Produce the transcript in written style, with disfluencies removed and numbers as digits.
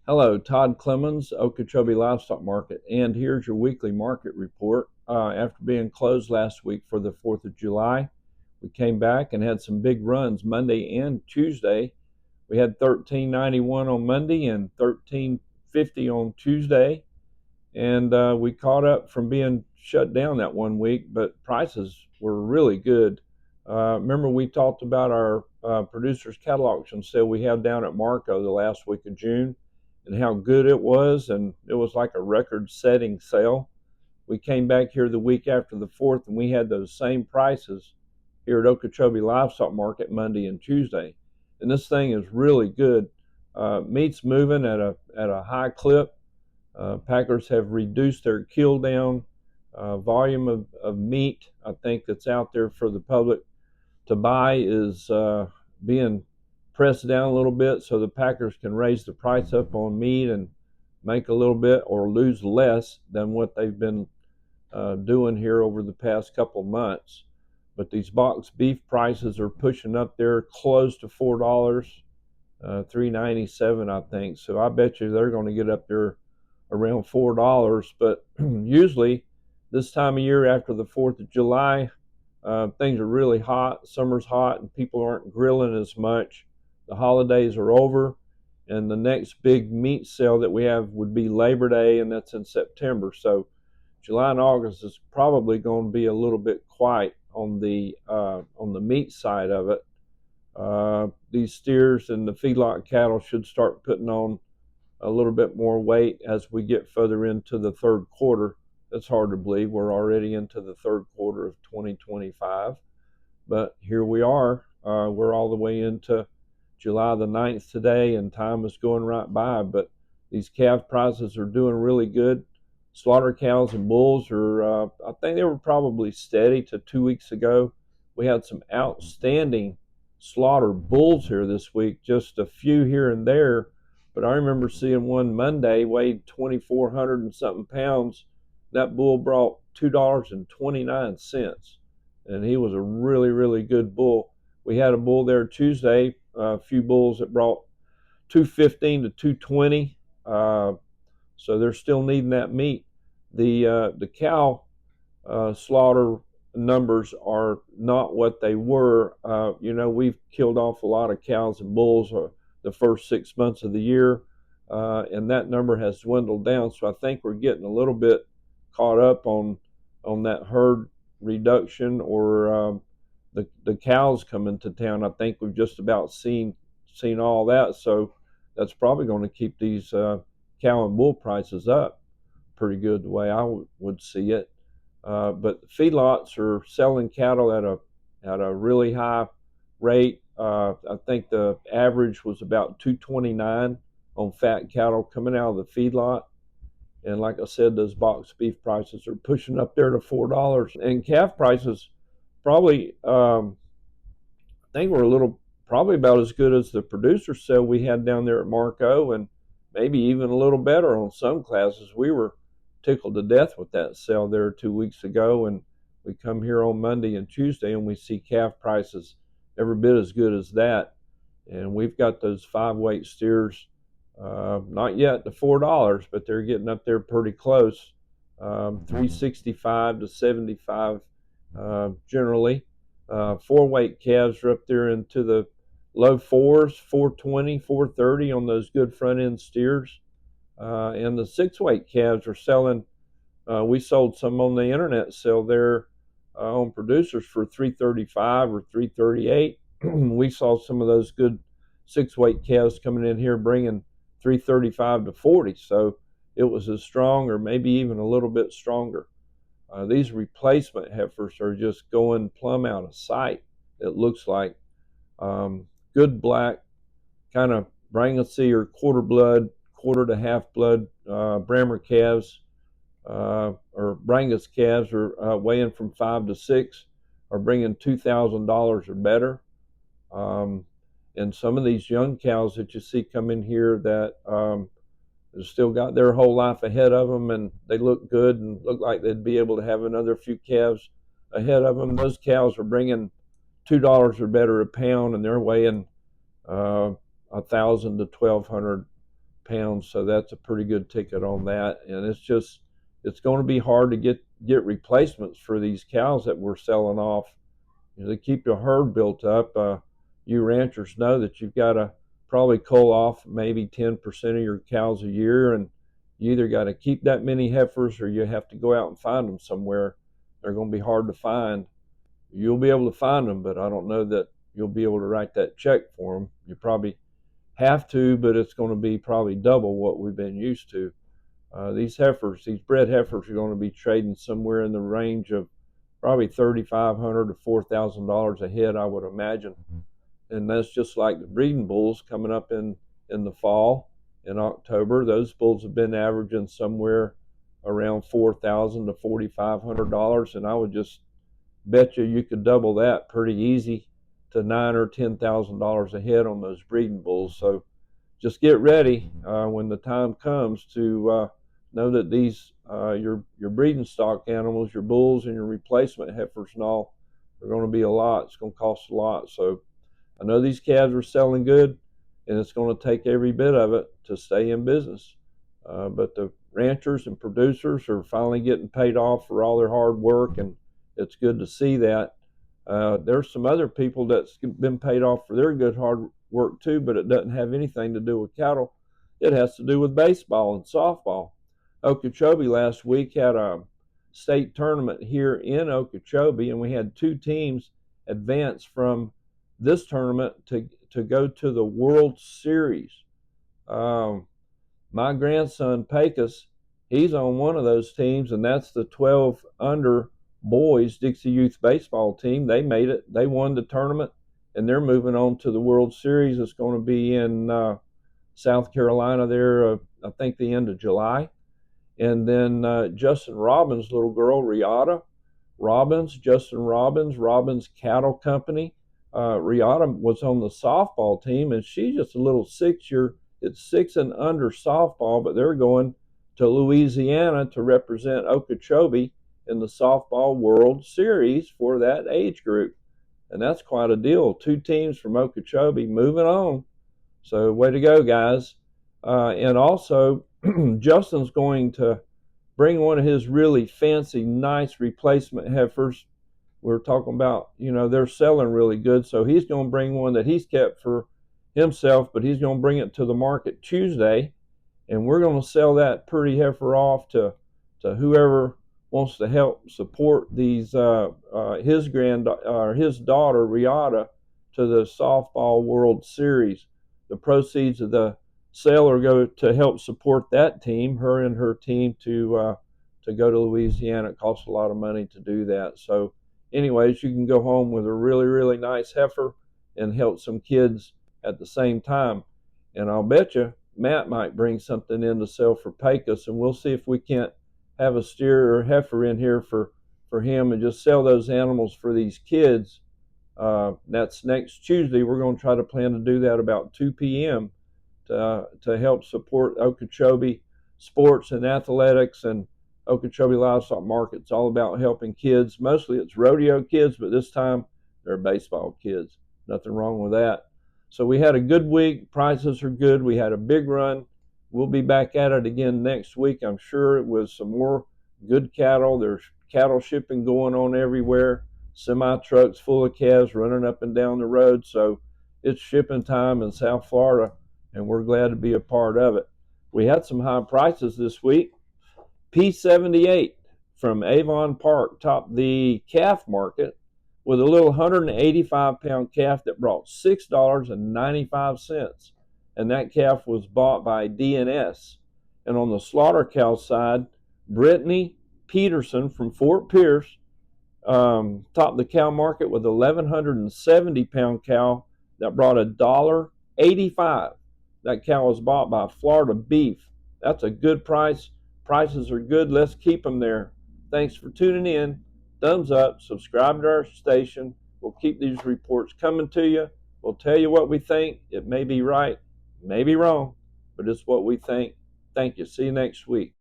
Hello, Todd Clemens, Okeechobee Livestock Market, and here's your weekly market report. After being closed last week for the 4th of July, we came back and had some big runs Monday and Tuesday. We had 1391 on Monday and 1350 on Tuesday, and we caught up from being shut down that one week, but prices were really good. Remember, we talked about our producers' cattle auction sale we had down at Marco the last week of June and how good it was, and it was like a record-setting sale. We came back here the week after the 4th, and we had those same prices here at Okeechobee Livestock Market Monday and Tuesday. And this thing is really good. Meat's moving at a high clip. Packers have reduced their kill down volume of meat, I think, that's out there for the public to buy is being pressed down a little bit so the packers can raise the price up on meat and make a little bit or lose less than what they've been doing here over the past couple months. But these box beef prices are pushing up there close to $4, $3.97, I think. So I bet you they're going to get up there around $4. But usually this time of year after the 4th of July, things are really hot. Summer's hot and people aren't grilling as much. The holidays are over, and the next big meat sale that we have would be Labor Day, and that's in September. So July and August is probably going to be a little bit quiet on the meat side of it. These steers and the feedlot cattle should start putting on a little bit more weight as we get further into the third quarter. It's hard to believe we're already into the third quarter of 2025, but here we are. We're all the way into July the 9th today, and time is going right by, but these calf prices are doing really good. Slaughter cows and bulls are, I think they were probably steady to 2 weeks ago. We had some outstanding slaughter bulls here this week, just a few here and there, but I remember seeing one Monday weighed 2,400 and something pounds. That bull brought $2.29, and he was a really, really good bull. We had a bull there Tuesday, a few bulls that brought 215 to 220, so they're still needing that meat. The cow slaughter numbers are not what they were. We've killed off a lot of cows and bulls the first 6 months of the year, and that number has dwindled down. So I think we're getting a little bit caught up on that herd reduction or the cows coming to town. I think we've just about seen all that. So that's probably going to keep these cow and bull prices up pretty good the way I would see it. But feedlots are selling cattle at a really high rate. I think the average was about 229 on fat cattle coming out of the feedlot. And like I said, those box beef prices are pushing up there to $4. And calf prices probably, I think we're probably about as good as the producer sale we had down there at Marco, and maybe even a little better on some classes. We were tickled to death with that sale there 2 weeks ago, and we come here on Monday and Tuesday and we see calf prices every bit as good as that. And we've got those 5-weight steers, not yet to $4, but they're getting up there pretty close. 365 to 75 generally. 4-weight calves are up there into the low fours, 420, 430 on those good front end steers. And the 6-weight calves are selling. We sold some on the internet sale there on producers for 335 or 338. We saw some of those good 6-weight calves coming in here bringing 335 to 40. So it was as strong or maybe even a little bit stronger. These replacement heifers are just going plumb out of sight. It looks like good black, kind of Brangasee or quarter blood, quarter to half blood Brammer calves or Brangus calves are weighing from 5 to 6, are bringing $2,000 or better. And some of these young cows that you see come in here that have still got their whole life ahead of them, and they look good and look like they'd be able to have another few calves ahead of them. Those cows are bringing $2 or better a pound, and they're weighing 1,000 to 1,200 pounds, so that's a pretty good ticket on that. And it's going to be hard to get replacements for these cows that we're selling off. To keep your herd built up, you ranchers know that you've got to probably cull off maybe 10% of your cows a year, and you either got to keep that many heifers or you have to go out and find them somewhere. They're going to be hard to find. You'll be able to find them, but I don't know that you'll be able to write that check for them. You probably have to, but it's going to be probably double what we've been used to. These bred heifers are going to be trading somewhere in the range of probably $3,500 to $4,000 a head, I would imagine. And that's just like the breeding bulls coming up in the fall in October. Those bulls have been averaging somewhere around $4,000 to $4,500, and I would just bet you could double that pretty easy to $9,000 or $10,000 a head on those breeding bulls. So just get ready when the time comes to know that these your breeding stock animals, your bulls and your replacement heifers and all, are going to be a lot. It's going to cost a lot. So I know these calves are selling good, and it's going to take every bit of it to stay in business. But the ranchers and producers are finally getting paid off for all their hard work, and it's good to see that. There's some other people that's been paid off for their good hard work too, but it doesn't have anything to do with cattle. It has to do with baseball and softball. Okeechobee last week had a state tournament here in Okeechobee, and we had two teams advance from this tournament to go to the World Series. My grandson Pecos, he's on one of those teams, and that's the 12 under boys Dixie Youth baseball team. They made it. They won the tournament, and they're moving on to the World Series. It's going to be in South Carolina there, I think the end of July. And then Justin Robbins' little girl, Justin Robbins Cattle Company. Riata was on the softball team, and she's just a little 6-year. It's 6 and under softball, but they're going to Louisiana to represent Okeechobee in the softball World Series for that age group. And that's quite a deal. 2 teams from Okeechobee moving on. So way to go, guys. And also, Justin's going to bring one of his really fancy, nice replacement heifers. We're talking about, they're selling really good. So he's going to bring one that he's kept for himself, but he's going to bring it to the market Tuesday. And we're going to sell that pretty heifer off to whoever wants to help support these his daughter Riata to the softball World Series. The proceeds of the sale are go to help support that team, her and her team, to go to Louisiana. It costs a lot of money to do that. So anyways, you can go home with a really, really nice heifer and help some kids at the same time. And I'll bet you Matt might bring something in to sell for Pecos, and we'll see if we can't have a steer or heifer in here for him and just sell those animals for these kids. That's next Tuesday. We're going to try to plan to do that about 2 p.m. to help support Okeechobee sports and athletics and Okeechobee Livestock Market. It's all about helping kids. Mostly it's rodeo kids, but this time they're baseball kids. Nothing wrong with that. So we had a good week. Prices are good. We had a big run. We'll be back at it again next week, I'm sure, with some more good cattle. There's cattle shipping going on everywhere. Semi-trucks full of calves running up and down the road. So it's shipping time in South Florida, and we're glad to be a part of it. We had some high prices this week. P78 from Avon Park topped the calf market with a little 185-pound calf that brought $6.95. And that calf was bought by DNS. And on the slaughter cow side, Brittany Peterson from Fort Pierce topped the cow market with a 1,170-pound cow that brought $1.85. That cow was bought by Florida Beef. That's a good price. Prices are good. Let's keep them there. Thanks for tuning in. Thumbs up. Subscribe to our station. We'll keep these reports coming to you. We'll tell you what we think. It may be right, may be wrong, but it's what we think. Thank you. See you next week.